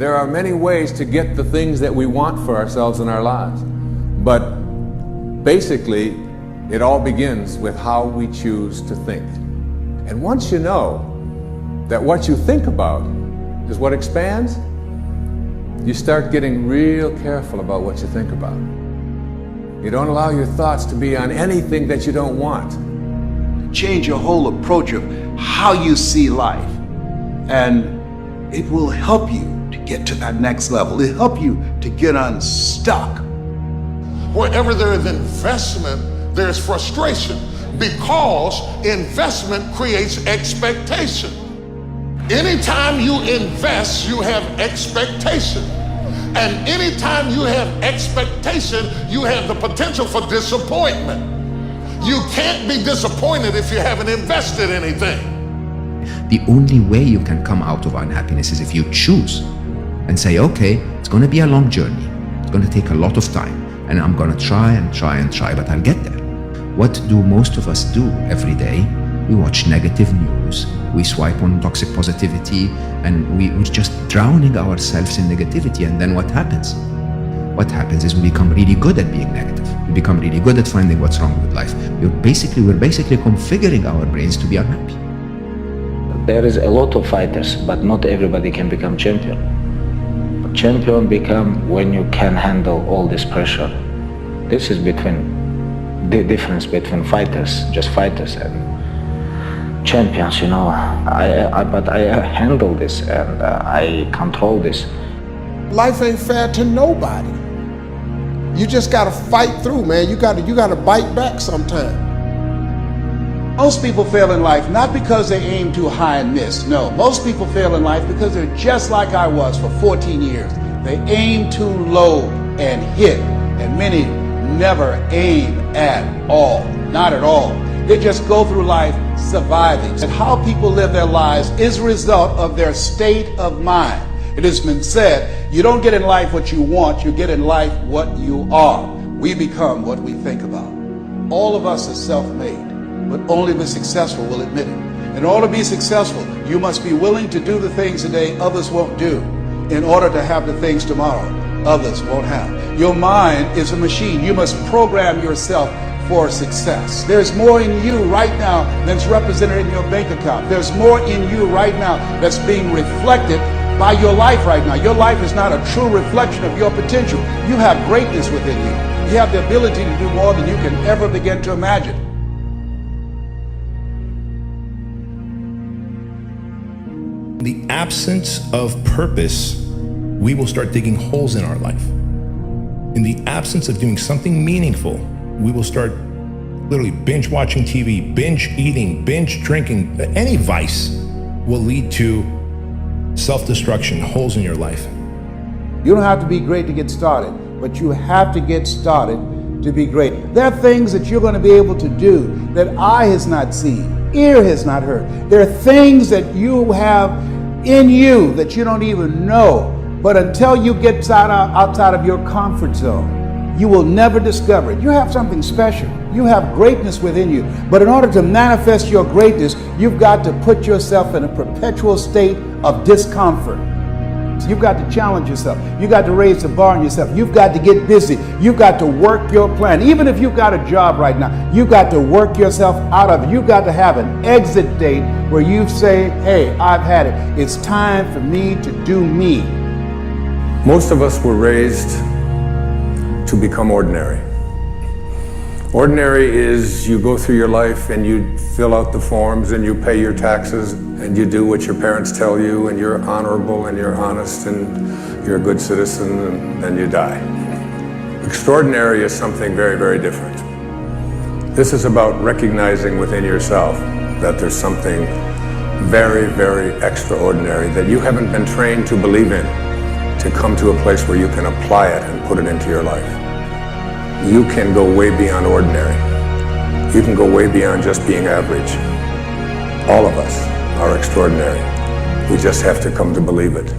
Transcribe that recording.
There are many ways to get the things that we want for ourselves in our lives. But basically, it all begins with how we choose to think. And once you know that what you think about is what expands, you start getting real careful about what you think about. You don't allow your thoughts to be on anything that you don't want. Change your whole approach of how you see life, and it will help you to get to that next level. It'll help you to get unstuck. Wherever there is investment, there's frustration, because investment creates expectation. Anytime you invest, you have expectation. And anytime you have expectation, you have the potential for disappointment. You can't be disappointed if you haven't invested anything. The only way you can come out of unhappiness is if you choose and say, okay, it's going to be a long journey. It's going to take a lot of time, and I'm going to try and try and try, but I'll get there. What do most of us do every day? We watch negative news, we swipe on toxic positivity, and we're just drowning ourselves in negativity. And then what happens? What happens is we become really good at being negative. We become really good at finding what's wrong with life. We're basically configuring our brains to be unhappy. There is a lot of fighters, but not everybody can become champion. Champion become when you can handle all this pressure. This is the difference between fighters, just fighters, and champions, you know. But I handle this, and I control this. Life ain't fair to nobody. You just gotta fight through, man. You gotta bite back sometime. Most people fail in life not because they aim too high and miss. No, most people fail in life because they're just like I was for 14 years. They aim too low and hit, and many never aim at all, not at all. They just go through life surviving. And how people live their lives is a result of their state of mind. It has been said, you don't get in life what you want, you get in life what you are. We become what we think about. All of us are self-made, but only the successful will admit it. In order to be successful, you must be willing to do the things today others won't do in order to have the things tomorrow others won't have. Your mind is a machine. You must program yourself for success. There's more in you right now than's represented in your bank account. There's more in you right now that's being reflected by your life right now. Your life is not a true reflection of your potential. You have greatness within you. You have the ability to do more than you can ever begin to imagine. In the absence of purpose, we will start digging holes in our life. In the absence of doing something meaningful, we will start literally binge watching TV, binge eating, binge drinking. Any vice will lead to self-destruction, holes in your life. You don't have to be great to get started, but you have to get started to be great. There are things that you're going to be able to do that eye has not seen, ear has not heard. There are things that you have in you that you don't even know. But until you get outside of your comfort zone, you will never discover it. You have something special. You have greatness within you. But in order to manifest your greatness, you've got to put yourself in a perpetual state of discomfort. So you've got to challenge yourself. You've got to raise the bar on yourself. You've got to get busy. You've got to work your plan. Even if you've got a job right now, you've got to work yourself out of it. You've got to have an exit date where you say, hey, I've had it. It's time for me to do me. Most of us were raised to become ordinary. Ordinary is you go through your life and you fill out the forms and you pay your taxes and you do what your parents tell you and you're honorable and you're honest and you're a good citizen and then you die. Extraordinary is something very, very different. This is about recognizing within yourself that there's something very, very extraordinary that you haven't been trained to believe in, to come to a place where you can apply it and put it into your life. You can go way beyond ordinary. You can go way beyond just being average. All of us are extraordinary. We just have to come to believe it.